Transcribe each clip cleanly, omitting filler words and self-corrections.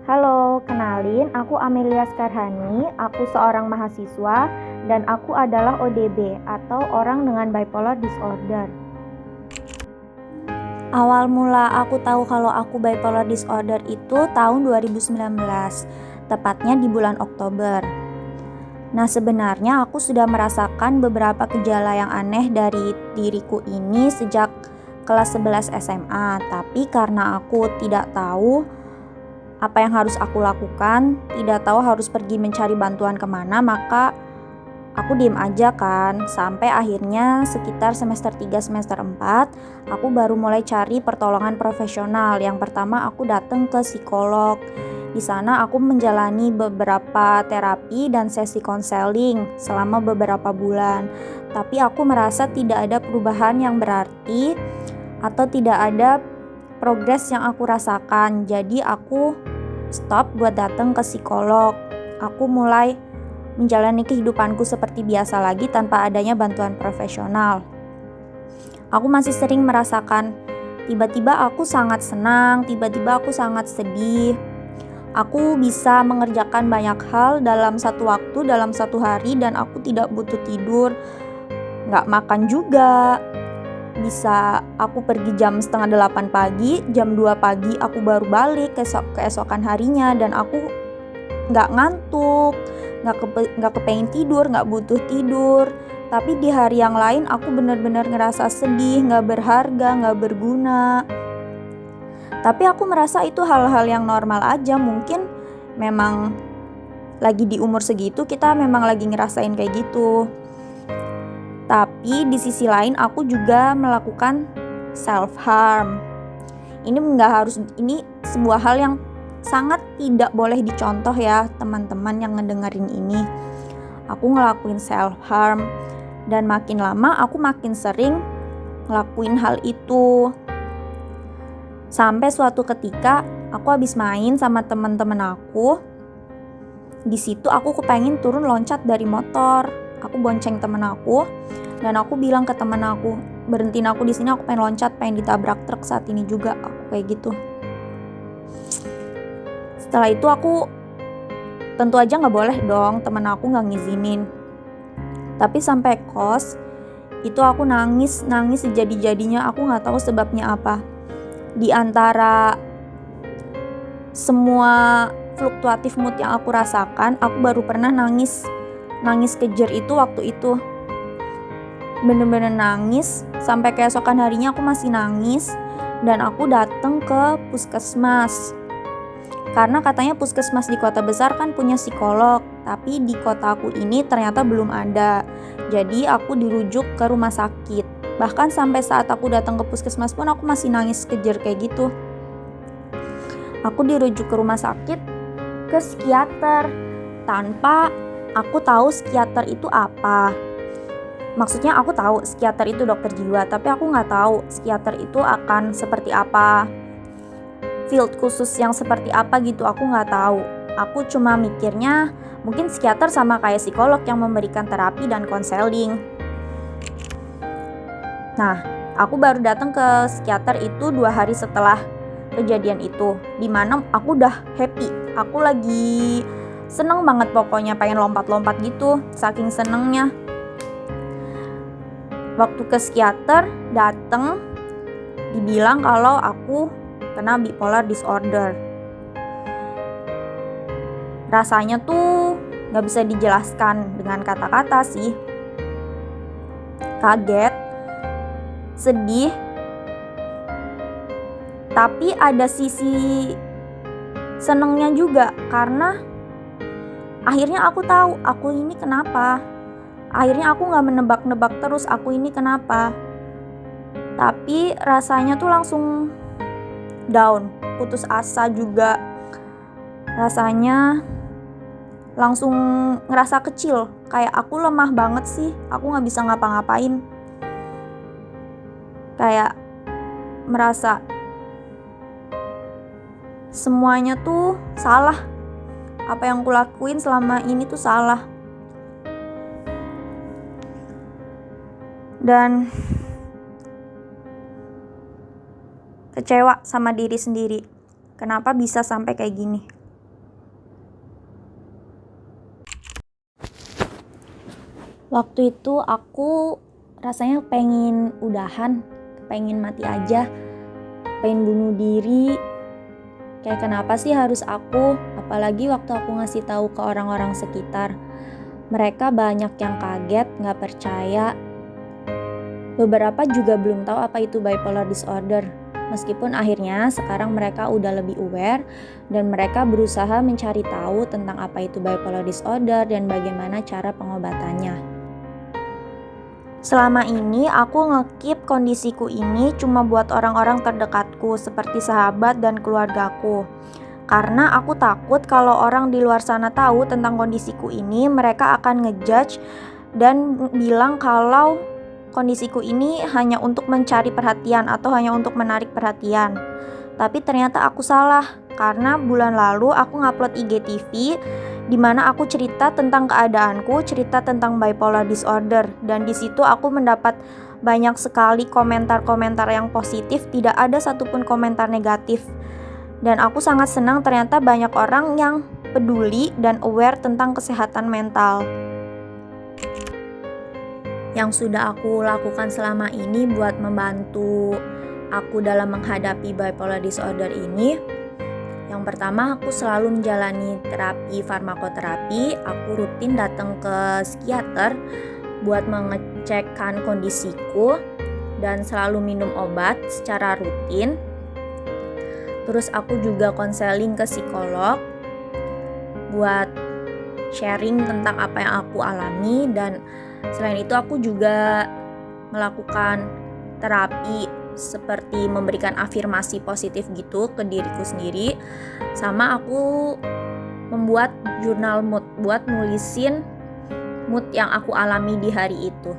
Halo, kenalin, aku Amelia Skarhani, aku seorang mahasiswa, dan aku adalah ODB atau orang dengan bipolar disorder. Awal mula aku tahu kalau aku bipolar disorder itu tahun 2019, tepatnya di bulan Oktober. Nah, sebenarnya aku sudah merasakan beberapa gejala yang aneh dari diriku ini sejak kelas 11 SMA, tapi karena aku tidak tahu apa yang harus aku lakukan, tidak tahu harus pergi mencari bantuan kemana, maka aku diem aja kan, sampai akhirnya sekitar semester 3, semester 4, aku baru mulai cari pertolongan profesional. Yang pertama aku datang ke psikolog. Di sana aku menjalani beberapa terapi dan sesi konseling selama beberapa bulan. Tapi aku merasa tidak ada perubahan yang berarti atau tidak ada progres yang aku rasakan. Jadi aku stop buat datang ke psikolog. Aku mulai menjalani kehidupanku seperti biasa lagi tanpa adanya bantuan profesional. Aku masih sering merasakan tiba-tiba aku sangat senang, tiba-tiba aku sangat sedih. Aku bisa mengerjakan banyak hal dalam satu waktu, dalam satu hari, dan aku tidak butuh tidur, gak makan juga. Bisa aku pergi jam setengah 8 pagi, jam 2 pagi aku baru balik keesokan harinya, dan aku gak ngantuk, gak kepengen tidur, gak butuh tidur. Tapi di hari yang lain aku benar-benar ngerasa sedih, gak berharga, gak berguna. Tapi aku merasa itu hal-hal yang normal aja. Mungkin memang lagi di umur segitu kita memang lagi ngerasain kayak gitu. Tapi di sisi lain aku juga melakukan self harm. Ini sebuah hal yang sangat tidak boleh dicontoh ya teman-teman yang ngedengerin ini. Aku ngelakuin self harm dan makin lama aku makin sering ngelakuin hal itu. Sampai suatu ketika aku habis main sama teman-teman aku. Di situ aku kepengen turun loncat dari motor. Aku bonceng teman aku dan aku bilang ke teman aku, berhentiin aku di sini, aku pengen loncat, pengen ditabrak truk saat ini juga, aku kayak gitu. Setelah itu aku tentu aja nggak boleh dong, teman aku nggak ngizinin. Tapi sampai kos itu aku nangis sejadi-jadinya. Aku nggak tahu sebabnya apa. Di antara semua fluktuatif mood yang aku rasakan, aku baru pernah nangis kejer itu waktu itu. Bener-bener nangis sampai keesokan harinya aku masih nangis, dan aku datang ke puskesmas. Karena katanya puskesmas di kota besar kan punya psikolog, tapi di kotaku ini ternyata belum ada. Jadi aku dirujuk ke rumah sakit. Bahkan sampai saat aku datang ke puskesmas pun aku masih nangis kejer kayak gitu. Aku dirujuk ke rumah sakit, ke psikiater, tanpa aku tahu psikiater itu apa. Maksudnya aku tahu psikiater itu dokter jiwa, tapi aku nggak tahu psikiater itu akan seperti apa, field khusus yang seperti apa gitu, aku nggak tahu. Aku cuma mikirnya mungkin psikiater sama kayak psikolog yang memberikan terapi dan konseling. Nah, aku baru datang ke psikiater itu 2 hari setelah kejadian itu, dimana aku udah happy, aku lagi seneng banget pokoknya, pengen lompat-lompat gitu, saking senengnya. Waktu ke psikiater dateng, dibilang kalau aku kena bipolar disorder. Rasanya tuh gak bisa dijelaskan dengan kata-kata sih. Kaget, sedih, tapi ada sisi senengnya juga, karena akhirnya aku tahu aku ini kenapa. Akhirnya aku gak menebak-nebak terus aku ini kenapa. Tapi rasanya tuh langsung down, putus asa juga. Rasanya langsung ngerasa kecil, kayak aku lemah banget sih, aku gak bisa ngapa-ngapain. Kayak merasa semuanya tuh salah. Apa yang kulakuin selama ini tuh salah. Dan kecewa sama diri sendiri. Kenapa bisa sampai kayak gini? Waktu itu aku rasanya pengen udahan, pengen mati aja, pengen bunuh diri. Kayak kenapa sih harus aku? Apalagi waktu aku ngasih tahu ke orang-orang sekitar. Mereka banyak yang kaget, gak percaya. Beberapa juga belum tahu apa itu bipolar disorder. Meskipun akhirnya sekarang mereka udah lebih aware dan mereka berusaha mencari tahu tentang apa itu bipolar disorder dan bagaimana cara pengobatannya. Selama ini aku nge-keep kondisiku ini cuma buat orang-orang terdekatku seperti sahabat dan keluargaku. Karena aku takut kalau orang di luar sana tahu tentang kondisiku ini, mereka akan ngejudge dan bilang kalau kondisiku ini hanya untuk mencari perhatian atau hanya untuk menarik perhatian. Tapi ternyata aku salah, karena bulan lalu aku ngupload IGTV di mana aku cerita tentang keadaanku, cerita tentang bipolar disorder, dan di situ aku mendapat banyak sekali komentar-komentar yang positif, tidak ada satupun komentar negatif. Dan aku sangat senang ternyata banyak orang yang peduli dan aware tentang kesehatan mental. Yang sudah aku lakukan selama ini buat membantu aku dalam menghadapi bipolar disorder ini, yang pertama aku selalu menjalani terapi farmakoterapi. Aku rutin datang ke psikiater buat mengecekkan kondisiku dan selalu minum obat secara rutin. Terus aku juga konseling ke psikolog buat sharing tentang apa yang aku alami, dan selain itu aku juga melakukan terapi seperti memberikan afirmasi positif gitu ke diriku sendiri, sama aku membuat jurnal mood buat nulisin mood yang aku alami di hari itu.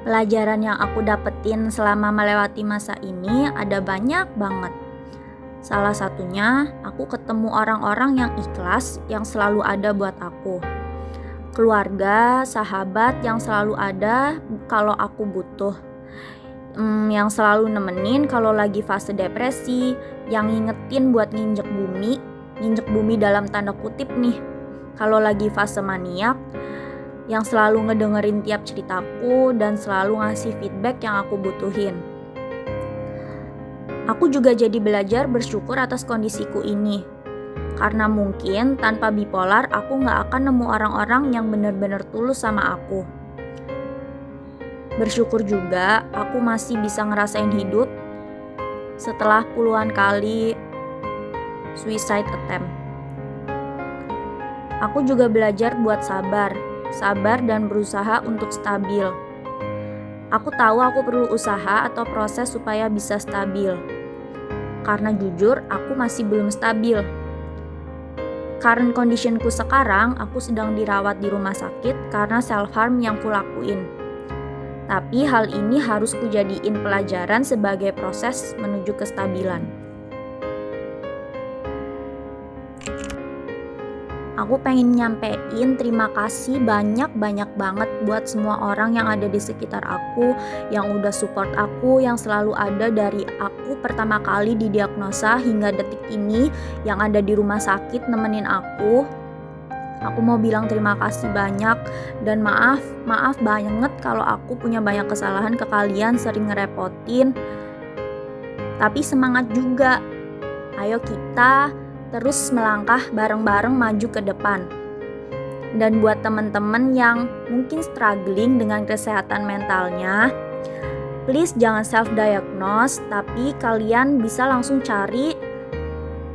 Pelajaran yang aku dapetin selama melewati masa ini ada banyak banget. Salah satunya aku ketemu orang-orang yang ikhlas, yang selalu ada buat aku. Keluarga, sahabat yang selalu ada kalau aku butuh, yang selalu nemenin kalau lagi fase depresi, yang ngingetin buat nginjek bumi dalam tanda kutip nih, kalau lagi fase maniak, yang selalu ngedengerin tiap ceritaku dan selalu ngasih feedback yang aku butuhin. Aku juga jadi belajar bersyukur atas kondisiku ini. Karena mungkin tanpa bipolar aku gak akan nemu orang-orang yang benar-benar tulus sama aku. Bersyukur juga aku masih bisa ngerasain hidup setelah puluhan kali suicide attempt. Aku juga belajar buat sabar dan berusaha untuk stabil. Aku tahu aku perlu usaha atau proses supaya bisa stabil. Karena jujur aku masih belum stabil. Current conditionku sekarang, aku sedang dirawat di rumah sakit karena self-harm yang kulakuin. Tapi hal ini harus kujadiin pelajaran sebagai proses menuju kestabilan. Aku pengen nyampein terima kasih banyak banget buat semua orang yang ada di sekitar aku, yang udah support aku, yang selalu ada dari aku pertama kali didiagnosa hingga detik ini, yang ada di rumah sakit nemenin aku. Aku mau bilang terima kasih banyak dan maaf banget kalau aku punya banyak kesalahan ke kalian, sering ngerepotin. Tapi semangat juga. Ayo kita terus melangkah bareng-bareng maju ke depan. Dan buat teman-teman yang mungkin struggling dengan kesehatan mentalnya, please jangan self-diagnose, tapi kalian bisa langsung cari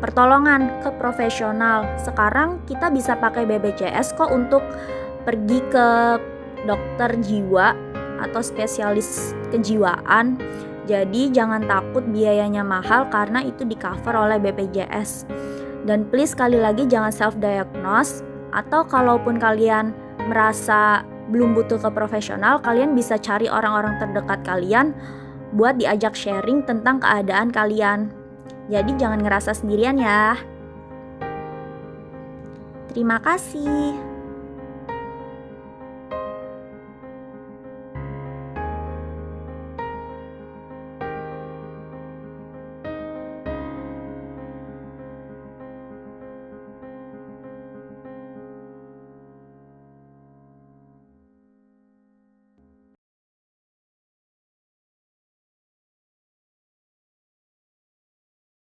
pertolongan ke profesional. Sekarang kita bisa pakai BPJS kok untuk pergi ke dokter jiwa atau spesialis kejiwaan. Jadi jangan takut biayanya mahal karena itu di-cover oleh BPJS. Dan please sekali lagi jangan self-diagnose, atau kalaupun kalian merasa belum butuh ke profesional, kalian bisa cari orang-orang terdekat kalian buat diajak sharing tentang keadaan kalian. Jadi jangan ngerasa sendirian ya. Terima kasih.